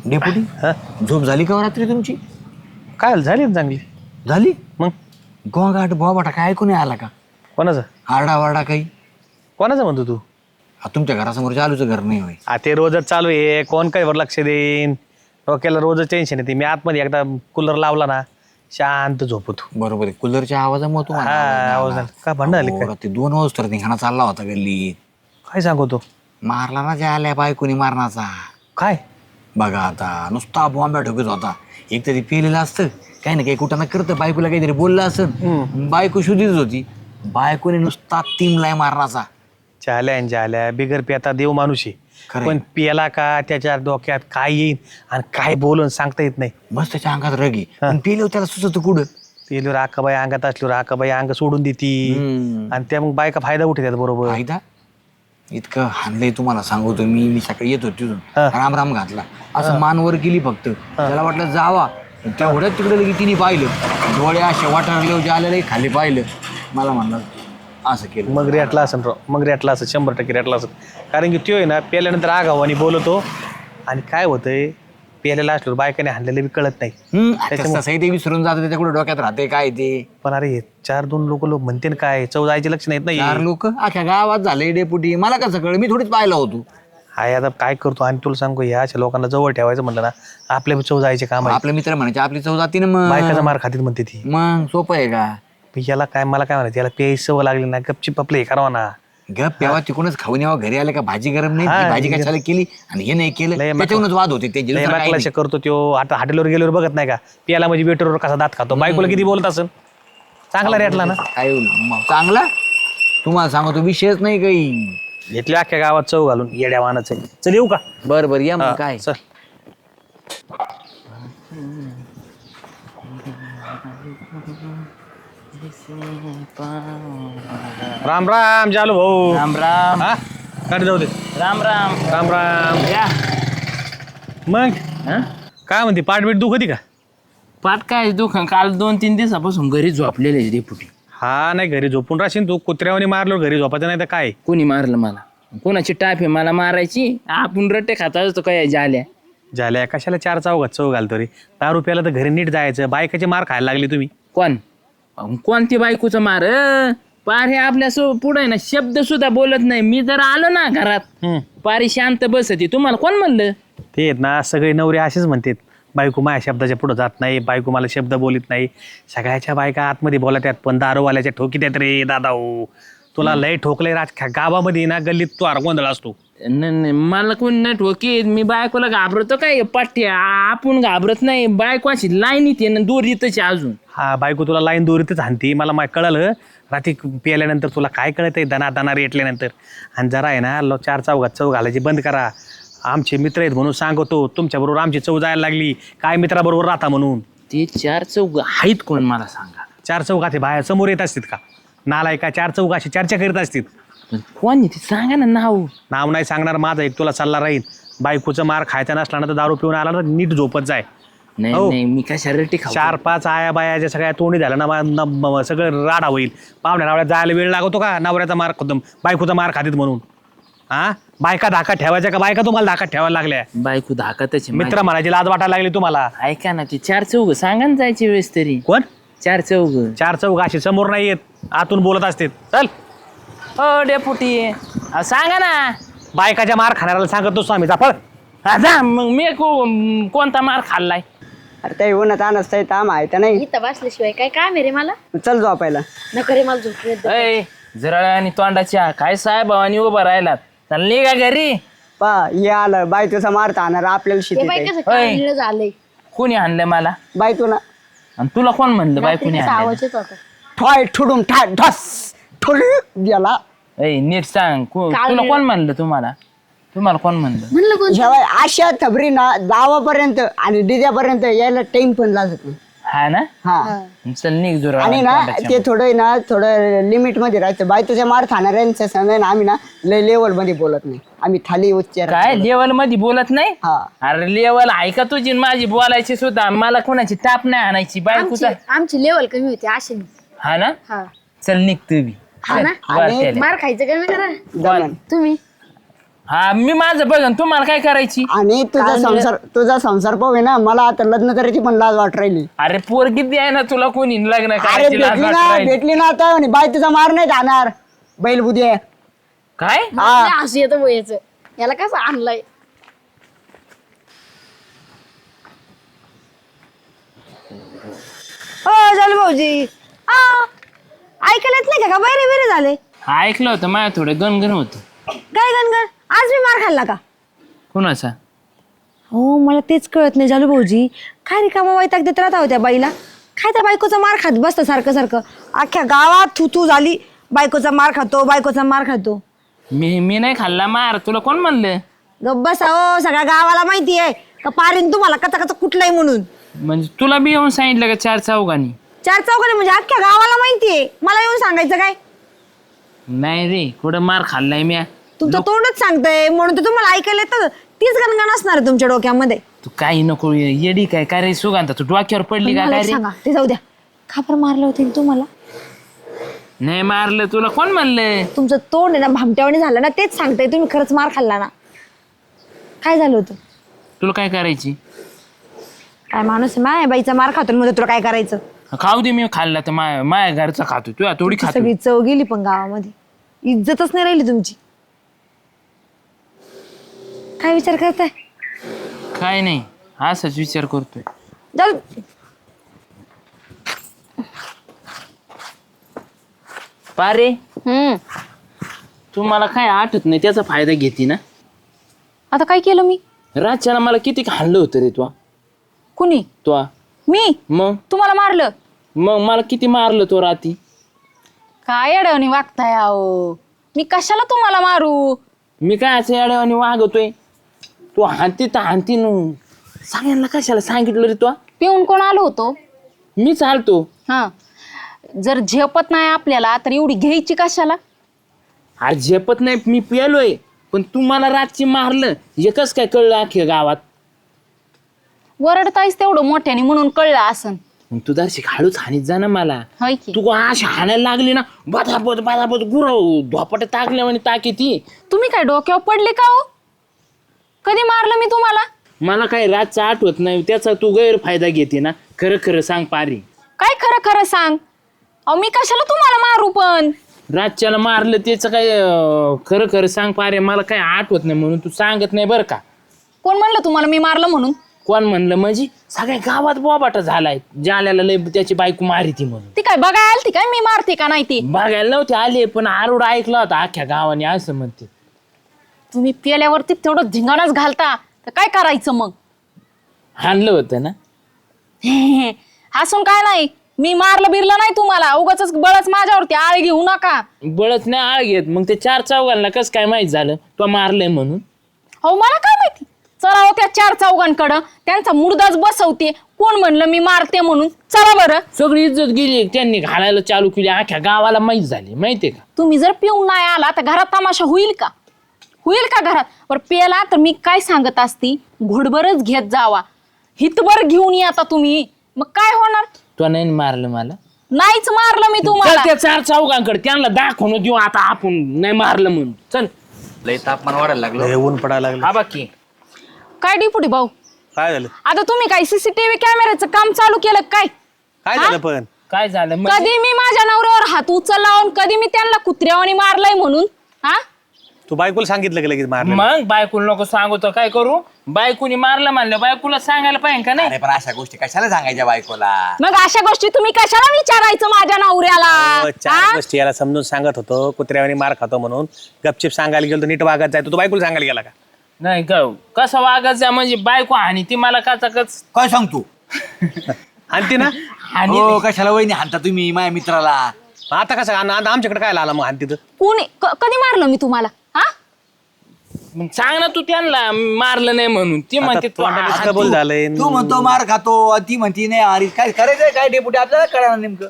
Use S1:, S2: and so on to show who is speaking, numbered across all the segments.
S1: Deputy झोप झाली का रात्री तुमची?
S2: काय झाली ना चांगली.
S1: झाली.
S2: मग
S1: गोंगाट बोबाटा काय ऐकून आला का?
S2: कोणाचं
S1: आरडा वारडा काही?
S2: कोणाचं म्हणतो तू?
S1: तुमच्या घरासमोर चालूचं घर नाही होय?
S2: ते रोजच चालू आहे. कोण काय वर लक्ष देईन? डोक्याला रोजच टेन्शन येते. मी आतमध्ये एकदा कूलर लावला ना शांत झोपतो.
S1: बरोबर आहे. कूलरच्या आवाजामुळे
S2: हा
S1: तुम्हाला
S2: आवाज आला. का भांडण आली काय?
S1: ते 2 वाजता निघाणा चालला होता गल्लीत.
S2: काय सांगतो?
S1: मारला ना ज्या आल्या बायकोनी मारण्याचा.
S2: काय
S1: बघा आता नुसता बॉम्बा ठोकत होता. एक तरी पिलेलं असतं काही ना काही कुठं ना करतं. बायकोला काहीतरी बोललं असं. बायको शुद्धीच होती. बायकोने नुसता तिमलाय मारण्याचा.
S2: झाल्या बिगर पिता देव माणूशी.
S1: खरंय.
S2: पण पियाला का त्याच्या डोक्यात काय येईल आणि काय बोलून सांगता येत नाही.
S1: बस त्याच्या अंगात रगी पण पिल्यावर त्याला सुचत कुठं.
S2: पिल्यावर आकाबाई अंगात असल्यावर आकाबाई अंग सोडून देती आणि त्या मग बायका फायदा उठतात बरोबर.
S1: फायदा इतकं हाणलंय तुम्हाला सांगतो मी सकाळी येतो तिथून राम घातला असं मानवर गेली फक्त. त्याला वाटलं जावा तेवढ्यात तिकडे लगे तिने पाहिलं डोळे असे वाटारले जे आलेले खाली पाहिलं. मला म्हणलं असं केलं.
S2: मग रेटला असेल राव. मग रेटला असेल 100% रेटला असेल. कारण की तो आहे ना पेल्यानंतर आगावानी बोलतो आणि काय होतंय पेल्याला असल्यावर बायकाने हाणलेलं बी कळत नाही.
S1: तसंही ते विसरून जातं त्याच्याकडे डोक्यात राहते काय ते.
S2: पण अरे 4-2 लोक म्हणते काय चव जायचे लक्ष नाहीत नाही.
S1: 4 लोक अख्ख्या गावात झाले डेपुटी. मला कसं कळलं? मी थोडीच पाहिलं होतो.
S2: हाय आता काय करतो आणि तुला सांगू या अशा लोकांना जवळ ठेवायचं म्हणलं ना आपल्या चव जायचे काम आहे.
S1: आपले मित्र म्हणायचे आपली चव जाती ना मग.
S2: बायकाचा मार खातीत म्हणते ती.
S1: मग सोपं आहे का?
S2: याला काय मला काय म्हणायचं याला प्यायची सवय लागली ना गपची आपलं हे करावं ना.
S1: गप तेव्हा तिकडूनच खाऊन यावं. घरी आलं का भाजी गरम नाही ती भाजी कशाला केली आणि हे नाही केलं त्याच्यावरूनच वाद होते. ते दुसरं काही
S2: लक्ष करतो तो. आता हॉटेलवर गेल्यावर बघत नाही का प्याला म्हणजे वेटरवर कसा दात खातो. बायकोला किती बोलत असेल. चांगला रेटला ना
S1: काय मग चांगला. तुम्हाला सांगतो विषयच नाही काही.
S2: घेतली अख्ख्या गावात चव घालून येड्या वाहनाचं. चल येऊ का?
S1: बरं या मग काय.
S2: चल राम राम जालू भाऊ.
S3: राम राम.
S2: हा काय जाऊ दे.
S3: राम राम.
S2: राम राम.
S3: या
S2: मग
S3: हं?
S2: काय म्हणते पाठबीट दुखती का?
S3: पाठ काय दुख काल 2-3 दिवसापासून घरी झोपलेले डेपुटी.
S2: हा नाही घरी झोपून राहशील तू. कुत्र्यावानी मारलो घरी झोपायचं नाही तर काय.
S3: कोणी मारलं मला? कोणाची टाप आहे मला मारायची? आपण रट्टे खाता असतो काय झाल्या.
S2: झाल्या कशाला 4 चौघात चव घालतो रे. दारू प्यायला तर घरी नीट जायचं. बायकाचे मार खायला लागले तुम्ही.
S3: कोणती बायकोचं मार? पार हे आपल्या पुढे ना शब्द सुद्धा बोलत नाही. मी जर आलो ना घरात पारी शांत बसती. तुम्हाला कोण म्हणलं?
S2: ते आहेत ना सगळे नवरे असेच म्हणतात बायको माझ्या शब्दाच्या पुढे जात नाही. बायको मला शब्द बोलत नाही. सगळ्याच्या बायका आतमध्ये बोलत पण दारूवाल्याच्या ठोकीत आहेत रे दादा. हो तुला लय ठोकले गावामध्ये ना गल्लीत तू गोंधळ असतो.
S3: नाही मला कोण नाही ठोकी. मी बायकोला घाबरतो काय पाठ्या? आपण घाबरत नाही. बायको अशी लाईन येते ना दूर येतच अजून.
S2: हा बायको तुला लाईन दोरीतच हाणती. मला कळलं रात्री प्यायल्यानंतर तुला काय कळत आहे दना रेटल्यानंतर. आणि जरा आहे ना 4 चौघात चव घालायची बंद करा. आमचे मित्र आहेत म्हणून सांगतो तुमच्याबरोबर आमची चव जायला लागली. काय मित्राबरोबर राहता म्हणून.
S3: ते 4 चौघ आहेत कोण मला सांगा?
S2: 4 चौघात बाहेर समोर येत असतात का? नालायका 4 चौघाशी चर्चा करीत असतात.
S3: कोण ते सांगा ना नाव.
S2: नाव नाही सांगणार. माझा एक तुला सल्ला राहील. बायकोचं मार खायचा नसला ना तर दारू पिऊन आला ना नीट झोपत जाय.
S3: नाही मी कशा रट्टी खाऊ?
S2: 4-5 आया बायाच्या सगळ्या तोंडी झालं ना सगळं राडा होईल. पाहुण्या रावड्यात जायला वेळ लागतो का? नवऱ्याचा मार बायकोचा मार खातीत म्हणून. हा बायका धाकात ठेवायच्या का? बायका तुम्हाला धाकात ठेवायला लागल्या.
S3: बायको धाकातच
S2: मित्र म्हणायची लाज वाटायला लागली तुम्हाला.
S3: ऐका ना ते 4 चौघ सांगा ना जायची वेळेस तरी.
S2: कोण?
S3: 4 चौघ.
S2: 4 चौघ अशी समोर नाही येत आतून बोलत असते. चल
S3: हो डेपुटी सांगा ना.
S2: बायकाच्या मार खाणाऱ्याला सांगतो स्वामी जाफळ.
S3: जा मग मी कोणता मार खाल्लाय?
S4: अरे त्या उन्हात आणत ताम आहे त्या नाही.
S5: इथं बसल्याशिवाय काय काम आहे रे मला?
S4: चल झोपायला.
S5: नको रे मला झोप येत.
S3: अय जरा आणि तोंडाच्या काय साहेब आणि उभा राहिलात. चालली का घरी?
S4: पा हे आलं बाय तुझा मारता आणणार आपल्याला
S5: ते बाई
S4: शिटी
S5: कसं काळीळ झालंय.
S3: कोणी आणलंय मला?
S4: बाय तुला
S3: आणि तुला कोण म्हणलं बायकोनी
S5: रात्रीचा
S3: आणलं?
S5: आवाज येत होता.
S4: ठोय ठुडूम ठाय ढस ठुली गेला.
S3: अय नीट सांग
S5: काळीळ.
S3: तुला कोण म्हणलं? तुम्हाला कोण म्हणलं?
S5: म्हणलं कोण?
S4: जेव्हा अशा थबरी ना गावापर्यंत आणि डिजापर्यंत यायला टाइम पण लागत नाही.
S3: हा ना.
S4: हा
S3: चल निघ जोरा.
S4: आणि ना ते थोडं लिमिट मध्ये राहायचं. बाय तुझ्या मार खाणाऱ्यांच्या समजा ना आम्ही ना लय लेवल मध्ये बोलत नाही. आम्ही खाली उच्चार
S3: काय लेवल मध्ये बोलत नाही?
S4: हा
S3: अरे लेवल ऐका तुझी आणि माझी बोलायची सुद्धा. मला कोणाची टाप नाही आणायची बायकोचा.
S5: आमची लेवल कमी होती अशी नाही.
S3: हा ना.
S5: हा
S3: चल निघ तू बी.
S5: हा ना.
S3: वर केलं.
S5: मार खायचं कमी करा
S4: जमन.
S5: तुम्ही.
S3: हा मी माझं बघन, तुम्हाला काय करायची?
S4: आणि तुझा संसार पाहू आहे ना, मला आता लग्न करायची पण लाज वाट राहिली.
S3: अरे पोरगी आहे ना तुला, कोणी लग्न
S4: अरे
S3: करायची लाज वाटत राहिली.
S4: भेटली ना आता म्हणे बाई तुझा मार नाही जाणार बैल बुधी आहे.
S3: काय?
S5: मला हसू येतं बोयाचं, याला कसं आणलंय.
S6: हो झालं भाऊजी. ऐकायला येत नाही का बैरे बिरे झाले?
S3: हा ऐकलं होतं, माझ्या थोडं गणगण होतं.
S6: काय गणगण? आज मी मार खाल्ला का?
S3: कोणाचा?
S6: हो मला तेच कळत नाही झालं भाऊजी. काय रिकामा वैताग देत राहता होत्या बाईला. काय त्या बायकोचा मार खात बसतं सारखं सारखं. अख्ख्या गावात थू झाली, बायकोचा मार खातो बायकोचा मार खातो.
S3: मी नाही खाल्ला मार, तुला कोण म्हणलं?
S6: गप्प बसा हो, सगळ्या गावाला माहिती आहे का पारीन तुम्हाला कचा कचा कुठलाय म्हणून.
S3: म्हणजे तुला बी येऊन सांगितलं का 4 चौघांनी?
S6: 4 चौघाने म्हणजे अख्ख्या गावाला माहितीये, मला येऊन सांगायचं काय?
S3: नाही रे, कुठं मार खाल्लाय मी?
S6: तुमचं तोंडच सांगतंय म्हणून तर तुम्हाला ऐकायला येतं. तीच गणगण असणार आहे तुमच्या डोक्यामध्ये.
S3: तू काही नको येडी काय रे सुगंधा, तू डोक्यावर पडली का
S6: मला
S3: काय
S6: एक
S3: रे?
S6: सांगा, ते जाऊ द्या. खापर मारलं होतं तुम्हाला?
S3: नाही मारलं, तुला कोण म्हणलं?
S6: तुमचं तोंड आहे ना भामट्यावाणी झालं ना, तेच सांगताय. तुम्ही खरंच मार खाल्ला ना? काय झालं होतं?
S3: तुला काय करायची?
S6: काय माणूस आहे, माय बाईचा मार खातो म्हणजे तुला काय करायचं?
S3: खाऊ दे, मी खाल्ला तर माझ्या घरचा खातो, तुला थोडी खातो.
S6: सगळी चव गेली पण गावामध्ये, इज्जतच नाही राहिली तुमची. काय विचार करताय?
S3: काय नाही, असाच विचार करतोय.
S6: जाऊ.
S3: पारे तू मला काय आठवत नाही, त्याचा फायदा घेते ना.
S5: आता काय केलं मी?
S3: रातच्याला मला किती हाणलं होतं रे तू.
S5: कुणी?
S3: तो
S5: मी?
S3: मग
S5: तुम्हाला मारलं?
S3: मला किती मारलं तो राती.
S5: काय अडवणी वागताय अहो, मी कशाला तुम्हाला मारू?
S3: मी काय असं अडवानी वागवतोय? तू हानती तर हानती न, सगळ्यांना कशाला सांगितलं रे तू?
S5: पिऊन कोण आलो होतो?
S3: मी चालतो.
S5: हा, जर झेपत नाही आपल्याला तर एवढी घ्यायची कशाला?
S3: अरे झेपत नाही, मी पेलोय, पण तू मला रातची मारलं, एकच काय कळलं अख्ख्या गावात?
S5: वरडतायस तेवढं मोठ्याने म्हणून कळलं असन.
S3: मग तू जरशी हळूच हानीत जा ना मला.
S5: होय की?
S3: तू अशी हाणायला लागली ना, बाधाबत गुरव धोपाटे टाकल्या म्हणे टाकी ती.
S5: तुम्ही काय डोक्यावर पडले का हो? कधी मारलं मी तुम्हाला?
S3: मला काही रातचं आठवत नाही, त्याचा तू गैरफायदा घेते ना. खरं खरं सांग पारी.
S5: काय खरं खरं सांग. अहो मी कशाला तुम्हाला मारू पण?
S3: रातच्याला मारलं त्याचं काय खरं खरं सांग पारे. मला काही आठवत नाही म्हणून तू सांगत नाही बरं का.
S5: कोण म्हणलं तुम्हाला मी मारलं म्हणून?
S3: कोण म्हणलं म्हणजे? सगळ्या गावात बोबाटा झालाय, जाल्याला लय त्याची बायको मारी ती म्हणून.
S5: ती काय बघायला आलती काय मी मारते का नाही ती?
S3: बघायला नव्हते आले, पण आरोड ऐकला होता अख्ख्या गावाने असं म्हणते.
S5: तुम्ही पेल्यावरती तेवढं धिंगाणाच घालता तर काय करायचं मग?
S3: हाणलं होतं ना.
S5: हसून काय नाही, मी मारलं बिरलं नाही तुम्हाला. उगाच बळच माझ्यावरती आळ घेऊ नका.
S3: बळच नाही आळ घेत. मग ते 4 चौघांना कसं काय माहित झालं तो मारलंय म्हणून?
S5: हो मला काय माहिती. चला हो त्या 4 चौघांकडं, त्यांचा मुर्दाच बसवते. कोण म्हणलं मी मारते म्हणून? चला बरं.
S3: सगळी इज्जत गेली, त्यांनी घालायला चालू केली, अख्ख्या गावाला माहित झाली. माहितीये का?
S5: तुम्ही जर पिऊन नाही आला तर घरात तमाशा होईल का? होईल का घरात? बरं पेला तर मी काय सांगत असती, घोडभरच घेत जावा, हितभर घेऊन या आता तुम्ही. मग काय होणार?
S3: तो नाही मारलं मला.
S5: नाहीच मारलं मी तुम्हाला.
S3: चल त्या 4 चौघांकडे, त्यांना दाखवून देऊ आता आपण नाही मारलं म्हणून. चल.
S1: लय तापमान वाढायला लागलं.
S2: लय ऊन पडायला लागलं.
S3: हा बाकी
S5: काय डिपुटी भाऊ,
S2: काय झालं?
S5: आता तुम्ही काय सीसीटीव्ही कॅमेऱ्याचं काम चालू केलं काय?
S2: काय झालं पण?
S3: काय झालं म्हणजे?
S5: कधी मी माझ्या नवऱ्यावर हात उचलला आणि कधी मी त्यांना कुत्र्यावानी मारलंय म्हणून? हा,
S2: तू बायकोला सांगितलं की लगेच मारलं?
S3: मग बायकोला नको सांगू तर काय करू? बायकोनी मारलं म्हणलं, बायकोला सांगायला पाहिजे का नाही?
S1: अरे पण अशा गोष्टी कशाला सांगायच्या बायकोला?
S5: मग अशा गोष्टी तुम्ही कशाला विचारायचं माझ्या नवऱ्याला?
S2: अहो, 4 गोष्टी याला समजून सांगत होतो, कुत्र्यावानी मार खातो म्हणून. गपचिप सांगायला गेलो तर नीट वागत जायचं. तू बायकोला सांगायला गेला का?
S3: नाही का कसं वागायचं म्हणजे बायको आणि ती मला कच
S1: काय सांगतो?
S2: आणते ना?
S3: आणि
S1: हो कशाला वहिनी हाणता तुम्ही माझ्या मित्राला?
S2: आता कसं आता आमच्याकडे काय आला मग आणते तर?
S5: कोणी कधी मारलं मी तुम्हाला? हा,
S3: मग सांग ना तू त्यांना मारलं नाही म्हणून. ती म्हणते तू
S2: तोंडाला
S3: हा-
S2: डबल झालंय.
S1: तू म्हणतो मार खातो, ती म्हणती नाही. अरे काय करायचंय काय डेपुटी आपल्याला कळा नेमकं.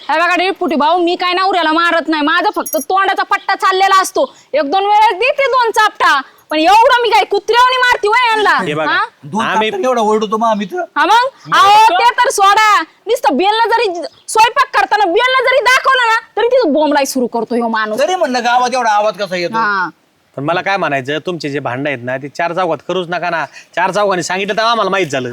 S5: हे बघा डिपुटी भाऊ, मी काय नवऱ्याला मारत नाही. माझा फक्त तोंडाचा पट्टा चाललेला असतो. 1-2 वेळेस देते 2 चापटा, पण एवढं मी काय कुत्र्यावानी मारती वय
S2: हे
S5: यांना?
S2: बघा,
S5: हा?
S1: दोन
S2: आम्ही
S1: तासात एवढा ओरडतो मा मित्र.
S5: हा मग अहो ते तर सोडा. नुसतं बेलनं जरी स्वयंपाक करताना बेलनं जरी दाखवलं ना तरी तिथं बोंबलाई सुरू करतो ह्यो माणूस.
S1: तरी म्हणलं गावात एवढा आवाज कसा येतो?
S5: हा,
S2: पण मला काय म्हणायचं, तुमचे जे भांडण आहेत ना ते 4 चौघात करूच नका ना. 4 चौघांनी सांगितलं तर आम्हाला माहित झालं.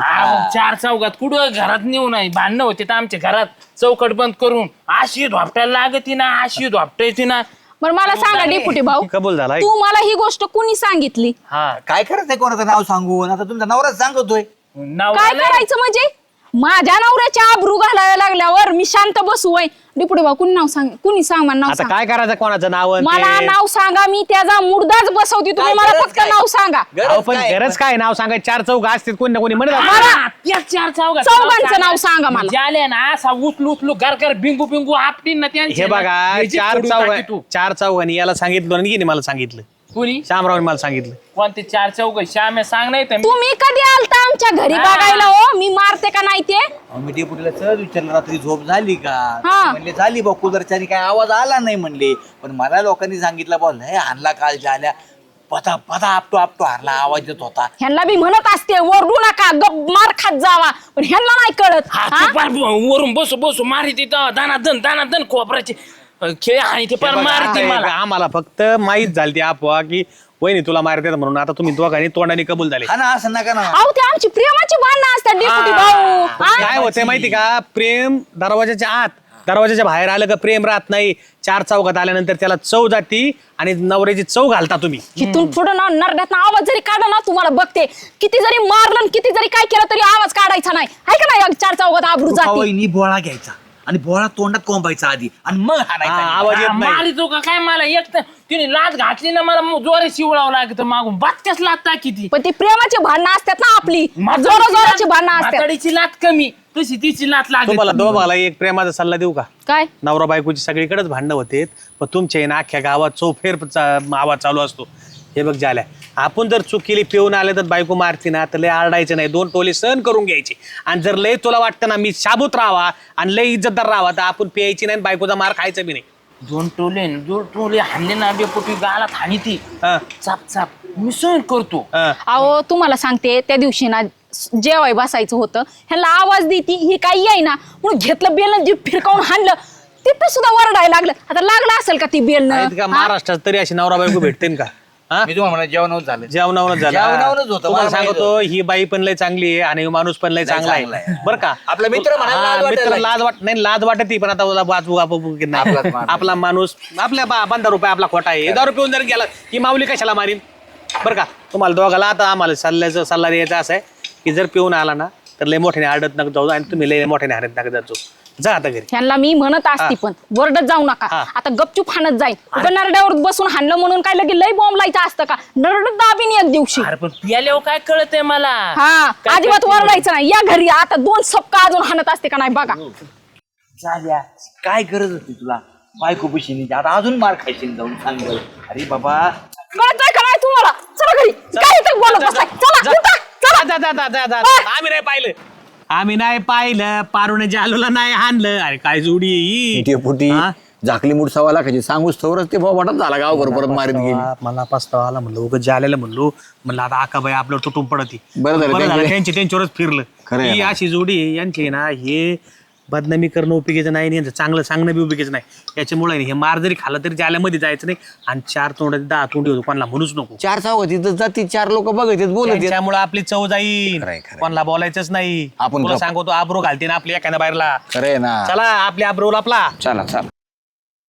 S3: 4 चौघात कुठं घरात नेऊ नाही, भांडणं होते तर आमच्या घरात चौकट बंद करून अशी धोपटायला लागती ना, अशी धोपटायची ना.
S5: बरं मला सांगा डेपुटी भाऊ,
S2: कबूल झाला.
S5: तू मला ही गोष्ट कुणी सांगितली?
S3: हा
S1: काय करायचंय कोणाचं नाव सांगून? आता तुमचा नवराच सांगतोय.
S5: काय करायचं म्हणजे? माझ्या नवऱ्याच्या आबरू घालायला लागल्यावर मी शांत बसू वय? डिपुटी भाऊ कुणी नाव सांग, कुणी सांग मला नाव
S2: आता
S5: सांग.
S2: काय करायचं कोणाचं नाव आणि
S5: मला
S2: ते?
S5: नाव सांगा, मी त्याचा मुर्दाच बसवते. तुम्ही
S1: काय
S5: मला
S1: गरज
S5: फक्त
S1: काय?
S5: नाव सांगा.
S2: अहो, पण गरज काय नाव सांगायचं? 4 चौघ असतील कोणी ना कोणी म्हणत असतं.
S5: मला
S3: त्या 4 चौघात
S5: चौघांचं नाव सांगा मला.
S3: झाले ना असा उचलू उचलू घर बिंगू बिंगू आपटीन ना त्यांचे
S2: हे
S3: ना,
S2: बघा,
S3: ह्याची
S2: 4
S3: फोडून टाकी तू.
S2: चौघांनी याला सांगितलं आणि हिने मला सांगितलं.
S3: कुणी
S2: शामरावने मला सांगितलं.
S3: कोणते 4 चौघ? श्याम्या सांग नाही तर
S5: तुम्ही कधी आलता आमच्या घरी बघायला? हो, मी मारते का नाही ते?
S1: मी डेपुटीला सहज विचारलं, रात्री झोप झाली का?
S5: हा.
S1: म्हणले झाली बा, कुदरच्यानी काय आवाज आला नाही म्हणले. पण मला लोकांनी सांगितलं बा, लय हाणला काल झाल्या, पता पता आपटो आपटो हारला, आवाज येत होता.
S5: ह्यांना बी म्हणत असते ओरडू नका, गप मार खात जावा, पण ह्यांना नाही कळत.
S3: हा
S5: हा?
S3: तू पार वरून बसू बसू मारी तिथं दानादन खोबराचे खेळ आणि ते पार मारते मला.
S2: आम्हाला फक्त माहित झाली ती अफवा की वहिनी तुला मारतात म्हणून. आता तुम्ही दोघांनी तोंडाने कबूल झाले.
S1: हा ना, असं नका ना.
S5: अहो ते आमची प्रेमाची भांडणं असतात डेपुटी भाऊ. हा?
S2: काय होते माहिती का? प्रेम दरवाजाच्या आत, दरवाजाच्या बाहेर आलं का प्रेम राहत नाही. 4 चौघात आल्यानंतर त्याला चव जाती आणि नवऱ्याची चव घालता तुम्ही.
S5: इथून पुढं ना नरड्यात आवाज जरी काढला ना, तुम्हाला बघते किती जरी मारलं आणि किती जरी काय केलं तरी आवाज काढायचा नाही. आहे का नाही? 4 चौघात आबरू जाते.
S1: वहिनी बोळा घ्यायचा आणि बोळा तोंडात कोंबायचा आधी आणि मग हाणायचा.
S2: आवाज येत नाही.
S3: मारी तो का काय मला एक तर तिने लाच घातली ना, मला जोरे शिवळावं लागतं मागून बातक्याच लात टाकी.
S5: पण ती प्रेमाची भांडणं असतात ना आपली, जोराची भांडणं असतात.
S3: म्हातारीची लात कमी, तशी तिची लात
S2: तुम्हाला
S3: लागते.
S2: दोघाला एक प्रेमाचा सल्ला देऊ का?
S5: काय?
S2: नवरा बायकोची सगळीकडेच भांडणं होते, पण तुमच्या ना अख्ख्या गावात चौफेर आवाज चालू असतो. हे बघ झाल्या, आपण जर चूक केली, पिऊन आले तर बायको मारती ना, तर लय आरडायचं नाही, 2 टोले सहन करून घ्यायचे. आणि जर लय तुला वाटतं ना मी शाबूत राहावा आणि लय इज्जतदार राहावा, तर आपण प्यायची नाही, बायकोचा मार खायचा बी नाही.
S3: 2 टोले हाणले ना बेपोटी गालात हाणी ती
S2: हा.
S3: चाप चाप मी सहन करतो.
S2: हा.
S5: अहो तुम्हाला सांगते, त्या दिवशी ना जेवाय बसायचं होतं, ह्याला आवाज देती, ही काही येईना म्हणून घेतलं बेलन, जे फिरकावून हाणलं, तिथं सुद्धा वरडायला लागलं. आता लागलं असेल का ती बेलन?
S2: आहेत का महाराष्ट्रात तरी अशी नवरा बायको भेटते का? हा?
S1: मी तुम्हाला म्हणा जेवणावर झालं.
S2: जेवणावरच झालं.
S1: जेवणावरच होतं.
S2: तुम्हाला
S1: मला माहित
S2: सांगतो, ही बाई पण लय चांगली आहे आणि माणूस पण लय चांगला
S1: चांगला
S2: आहे
S1: आहे.
S2: बरं का?
S1: आपला मित्र म्हणायला लाज
S2: हा,
S1: वाटायला
S2: मित्र
S1: लागली.
S2: लाज वाटत पण आता वाचू
S1: आपलाच माणूस.
S2: आपला माणूस आपल्या 15 रुपये आपला खोटा आहे. 10 रुपये जर गेला की माऊली कशाला मारीन? बरं का? तुम्हाला दोघाला आता आम्हाला सल्ला द्यायचा असा आहे की जर पिऊन आला ना तर लय मोठ्याने आडत नका जाऊ आणि तुम्ही लय मोठ्याने हारत नका जाऊ. जा आता घरी.
S5: ह्यांना मी म्हणत असते, पण वरडत जाऊ नका.
S2: हा.
S5: आता गपचूप हाणत जाईल. उगा नरड्यावर बसून हाणलं म्हणून काय लगे लय बॉम्ब लायचं असतं का? नरड दाबीन एक दिवशी.
S3: अरे पण पियाल्यावर काय कळतंय मला?
S5: हा,
S3: काय
S5: अजिबात
S3: करते?
S5: वरडायचं नाही. या घरी आता 2 सपका अजून हाणत असते का नाही बघा.
S1: झाल्या, काय गरज होती तुला बायको पिशीनी? आता अजून मार खायची जाऊन सांग. अरे बाबा,
S5: कळतंय का नाही तुम्हाला? चला घरी. काय इथं बोलत बसलाय? चला, उठा, चला.
S2: आम्ही नाही पाहिलं, पारुणे जालूला नाही हाणलं. अरे काय जोडी आहे ही?
S1: डेपुटी
S2: हा?
S1: झाकली मूठ 1.25 लाखाची सांगूच तोवरच ते भाऊ वाटत झाला गाव परत मारीत गेली.
S2: मला पस्तावा आला, म्हणलं उगाच जालेलं म्हणलं आता आकाबाई आपलं तुटून पडती.
S1: बरं झालं
S2: त्यांच्यावरच फिरलं.
S1: खरं आहे
S2: ही
S1: ना.
S2: अशी जोडी आहे, यांची ना हे बदनामी करणं उपयोगीचं नाही आणि यांचं चांगलं सांगणं बी उपयोगीचं नाही. याच्यामुळे हे मार जरी खाल्ला तरी जाल्यामध्ये जायचं नाही. आणि 4 तोंड 10 तोंडी होतो, कोणाला म्हणूच नको.
S1: 4 चौघ तिथं जाती, 4 लोक बघत बोलत
S2: त्यामुळे आपली चव जाईल.
S1: खरंय, खरंय.
S2: कोणाला बोलायचंच नाही.
S1: आपण
S2: तुला
S1: गप्प.
S2: सांगतो आब्रो घालते ना आपली एखाद्या बाहेरला.
S1: खरंय ना.
S2: चला आपली आब्रो आपला.
S1: चला चला.